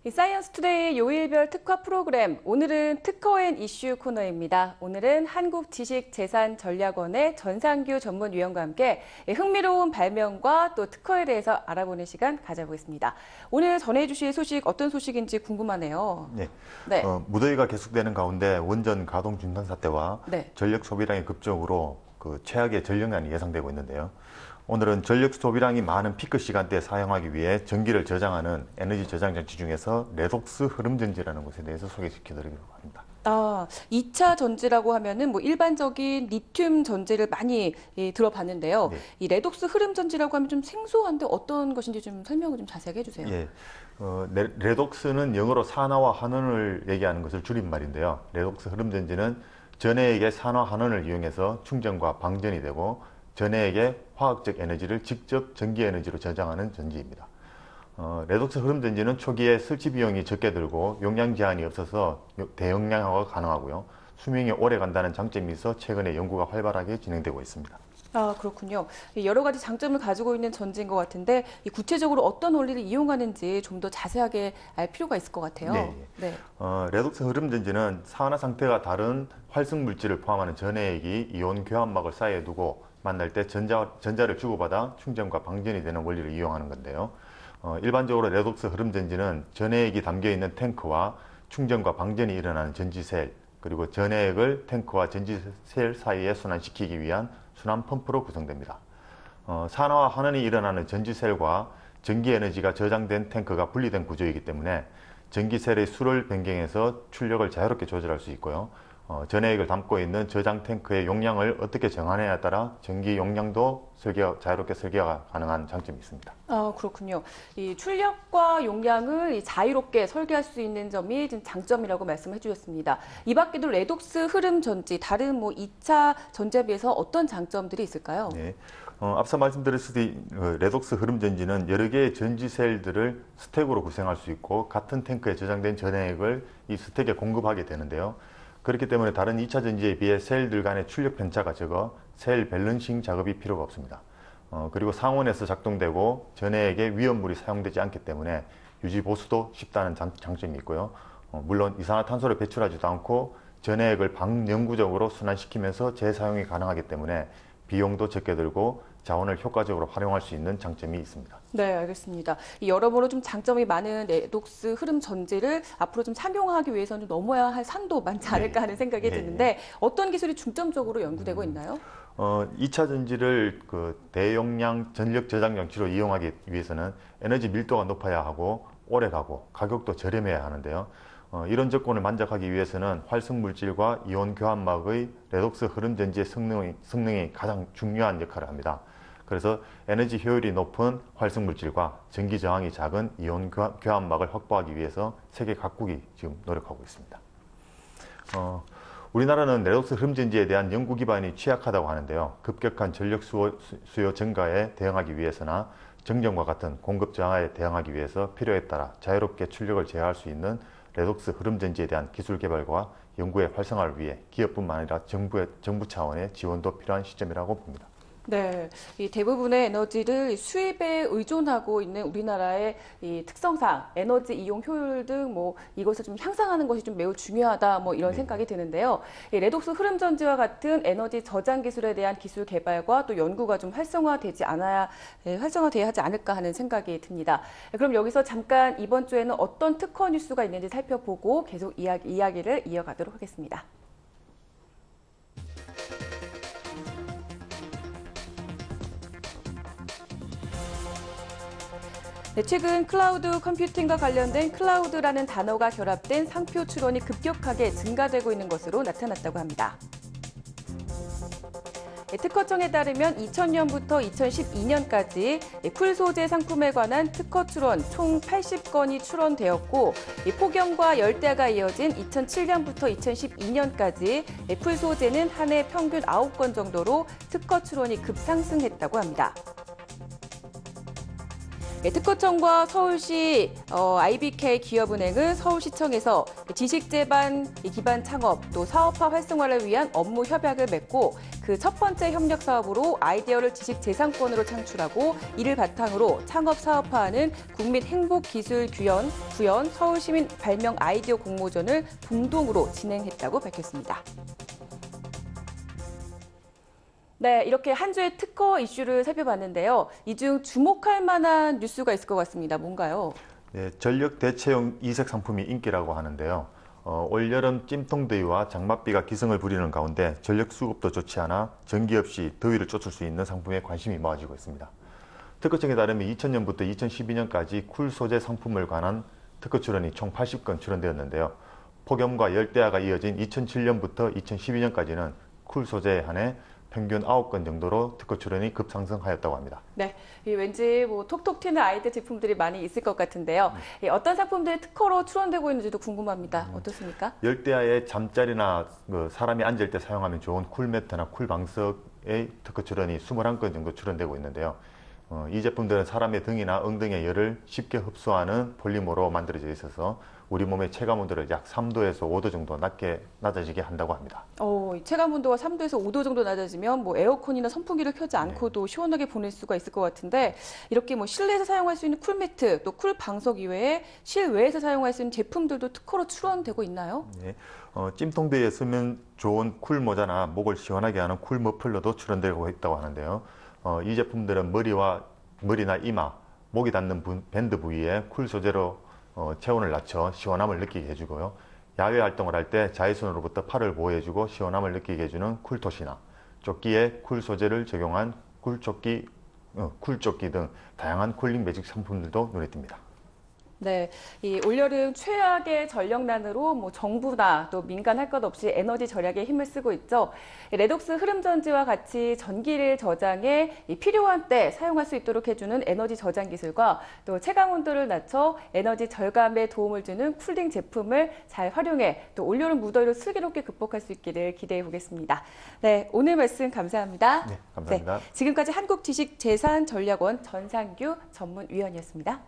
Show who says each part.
Speaker 1: 이 사이언스 투데이 요일별 특화 프로그램, 오늘은 특허 앤 이슈 코너입니다. 오늘은 한국지식재산전략원의 전상규 전문위원과 함께 흥미로운 발명과 또 특허에 대해서 알아보는 시간 가져보겠습니다. 오늘 전해주실 소식 어떤 소식인지 궁금하네요.
Speaker 2: 네.
Speaker 1: 네.
Speaker 2: 무더위가 계속되는 가운데 원전 가동 중단 사태와
Speaker 1: 네.
Speaker 2: 전력 소비량이 급적으로 최악의 전력난이 예상되고 있는데요. 오늘은 전력 소비량이 많은 피크 시간대에 사용하기 위해 전기를 저장하는 에너지 저장 장치 중에서 레독스 흐름전지라는 것에 대해서 소개시켜드리려고 합니다.
Speaker 1: 2차 전지라고 하면은 뭐 일반적인 리튬 전지를 많이 들어봤는데요.
Speaker 2: 네.
Speaker 1: 이 레독스 흐름 전지라고 하면 좀 생소한데 어떤 것인지 좀 설명을 좀 자세하게 해주세요.
Speaker 2: 예. 레독스는 영어로 산화와 환원을 얘기하는 것을 줄임말인데요. 레독스 흐름전지는 전해액의 산화 환원을 이용해서 충전과 방전이 되고 전해액의 화학적 에너지를 직접 전기 에너지로 저장하는 전지입니다. 레독스 흐름전지는 초기에 설치 비용이 적게 들고 용량 제한이 없어서 대용량화가 가능하고요. 수명이 오래 간다는 장점이 있어 최근에 연구가 활발하게 진행되고 있습니다.
Speaker 1: 그렇군요. 여러 가지 장점을 가지고 있는 전지인 것 같은데 구체적으로 어떤 원리를 이용하는지 좀 더 자세하게 알 필요가 있을 것 같아요.
Speaker 2: 네. 레독스 흐름전지는 산화 상태가 다른 활성 물질을 포함하는 전해액이 이온 교환막을 사이에 두고 만날 때 전자를 주고받아 충전과 방전이 되는 원리를 이용하는 건데요. 일반적으로 레독스 흐름전지는 전해액이 담겨있는 탱크와 충전과 방전이 일어나는 전지셀, 그리고 전해액을 탱크와 전지셀 사이에 순환시키기 위한 순환 펌프로 구성됩니다. 산화와 환원이 일어나는 전지셀과 전기에너지가 저장된 탱크가 분리된 구조이기 때문에 전기셀의 수를 변경해서 출력을 자유롭게 조절할 수 있고요. 전해액을 담고 있는 저장 탱크의 용량을 어떻게 정하느냐에 따라 전기 용량도 자유롭게 설계가 가능한 장점이 있습니다.
Speaker 1: 그렇군요. 이 출력과 용량을 자유롭게 설계할 수 있는 점이 좀 장점이라고 말씀해 주셨습니다. 이 밖에도 레독스 흐름 전지, 다른 2차 전지에 비해서 어떤 장점들이 있을까요?
Speaker 2: 네. 앞서 말씀드렸듯이 레독스 흐름 전지는 여러 개의 전지 셀들을 스택으로 구성할 수 있고 같은 탱크에 저장된 전해액을 이 스택에 공급하게 되는데요. 그렇기 때문에 다른 2차 전지에 비해 셀들 간의 출력 편차가 적어 셀 밸런싱 작업이 필요가 없습니다. 그리고 상온에서 작동되고 전해액에 위험물이 사용되지 않기 때문에 유지 보수도 쉽다는 장점이 있고요. 물론 이산화탄소를 배출하지도 않고 전해액을 반영구적으로 순환시키면서 재사용이 가능하기 때문에 비용도 적게 들고 자원을 효과적으로 활용할 수 있는 장점이 있습니다.
Speaker 1: 네, 알겠습니다. 여러모로 좀 장점이 많은 레독스 흐름 전지를 앞으로 좀 착용하기 위해서는 넘어야 할 산도 많지 않을까 하는 생각이 드는데 어떤 기술이 중점적으로 연구되고 있나요?
Speaker 2: 2차 전지를 대용량 전력 저장 장치로 이용하기 위해서는 에너지 밀도가 높아야 하고 오래 가고 가격도 저렴해야 하는데요. 이런 조건을 만족하기 위해서는 활성 물질과 이온 교환막의 레독스 흐름 전지의 성능이 가장 중요한 역할을 합니다. 그래서 에너지 효율이 높은 활성 물질과 전기 저항이 작은 이온 교환막을 확보하기 위해서 세계 각국이 지금 노력하고 있습니다. 우리나라는 레독스 흐름 전지에 대한 연구 기반이 취약하다고 하는데요. 급격한 전력 수요 증가에 대응하기 위해서나 정전과 같은 공급 저하에 대응하기 위해서 필요에 따라 자유롭게 출력을 제어할 수 있는 레독스 흐름 전지에 대한 기술 개발과 연구의 활성화를 위해 기업뿐만 아니라 정부 차원의 지원도 필요한 시점이라고 봅니다.
Speaker 1: 네, 이 대부분의 에너지를 수입에 의존하고 있는 우리나라의 이 특성상 에너지 이용 효율 등 이것을 좀 향상하는 것이 좀 매우 중요하다 이런 생각이 드는데요. 이 레독스 흐름 전지와 같은 에너지 저장 기술에 대한 기술 개발과 또 연구가 좀 활성화돼야 하지 않을까 하는 생각이 듭니다. 그럼 여기서 잠깐 이번 주에는 어떤 특허 뉴스가 있는지 살펴보고 계속 이야기를 이어가도록 하겠습니다. 최근 클라우드 컴퓨팅과 관련된 클라우드라는 단어가 결합된 상표 출원이 급격하게 증가되고 있는 것으로 나타났다고 합니다. 특허청에 따르면 2000년부터 2012년까지 풀 소재 상품에 관한 특허 출원 총 80건이 출원되었고 폭염과 열대가 이어진 2007년부터 2012년까지 풀 소재는 한 해 평균 9건 정도로 특허 출원이 급상승했다고 합니다. 특허청과 서울시 IBK 기업은행은 서울시청에서 지식재반 기반 창업 또 사업화 활성화를 위한 업무 협약을 맺고 그 첫 번째 협력 사업으로 아이디어를 지식재산권으로 창출하고 이를 바탕으로 창업 사업화하는 국민행복기술구현 서울시민 발명 아이디어 공모전을 공동으로 진행했다고 밝혔습니다. 네, 이렇게 한 주의 특허 이슈를 살펴봤는데요. 이 중 주목할 만한 뉴스가 있을 것 같습니다. 뭔가요?
Speaker 2: 네, 전력 대체용 이색 상품이 인기라고 하는데요. 올여름 찜통더위와 장맛비가 기승을 부리는 가운데 전력 수급도 좋지 않아 전기 없이 더위를 쫓을 수 있는 상품에 관심이 모아지고 있습니다. 특허청에 따르면 2000년부터 2012년까지 쿨 소재 상품을 관한 특허 출원이 총 80건 출원되었는데요. 폭염과 열대야가 이어진 2007년부터 2012년까지는 쿨 소재에 한해 평균 9건 정도로 특허 출원이 급상승하였다고 합니다.
Speaker 1: 네, 왠지 뭐 톡톡 튀는 아이들 제품들이 많이 있을 것 같은데요. 어떤 상품들이 특허로 출원되고 있는지도 궁금합니다. 어떻습니까?
Speaker 2: 열대야의 잠자리나 사람이 앉을 때 사용하면 좋은 쿨매트나 쿨방석의 특허 출원이 21건 정도 출원되고 있는데요. 이 제품들은 사람의 등이나 엉덩이의 열을 쉽게 흡수하는 폴리머로 만들어져 있어서 우리 몸의 체감 온도를 약 3도에서 5도 정도 낮아지게 한다고 합니다.
Speaker 1: 체감 온도가 3도에서 5도 정도 낮아지면 뭐 에어컨이나 선풍기를 켜지 않고도 시원하게 보낼 수가 있을 것 같은데 이렇게 뭐 실내에서 사용할 수 있는 쿨매트 또 쿨방석 이외에 실외에서 사용할 수 있는 제품들도 특허로 출원되고 있나요?
Speaker 2: 네, 찜통대에 쓰면 좋은 쿨 모자나 목을 시원하게 하는 쿨 머플러도 출원되고 있다고 하는데요. 이 제품들은 머리나 이마, 목이 닿는 밴드 부위에 쿨 소재로 체온을 낮춰 시원함을 느끼게 해주고요. 야외 활동을 할 때 자외선으로부터 팔을 보호해주고 시원함을 느끼게 해주는 쿨토시나 조끼에 쿨 소재를 적용한 쿨조끼 등 다양한 쿨링 매직 상품들도 눈에 띕니다.
Speaker 1: 네, 이 올여름 최악의 전력난으로 뭐 정부나 또 민간 할 것 없이 에너지 절약에 힘을 쓰고 있죠. 레독스 흐름전지와 같이 전기를 저장해 필요한 때 사용할 수 있도록 해주는 에너지 저장 기술과 또 체감 온도를 낮춰 에너지 절감에 도움을 주는 쿨링 제품을 잘 활용해 또 올여름 무더위를 슬기롭게 극복할 수 있기를 기대해 보겠습니다. 네, 오늘 말씀 감사합니다.
Speaker 2: 네, 감사합니다.
Speaker 1: 네, 지금까지 한국지식재산전략원 전상규 전문위원이었습니다.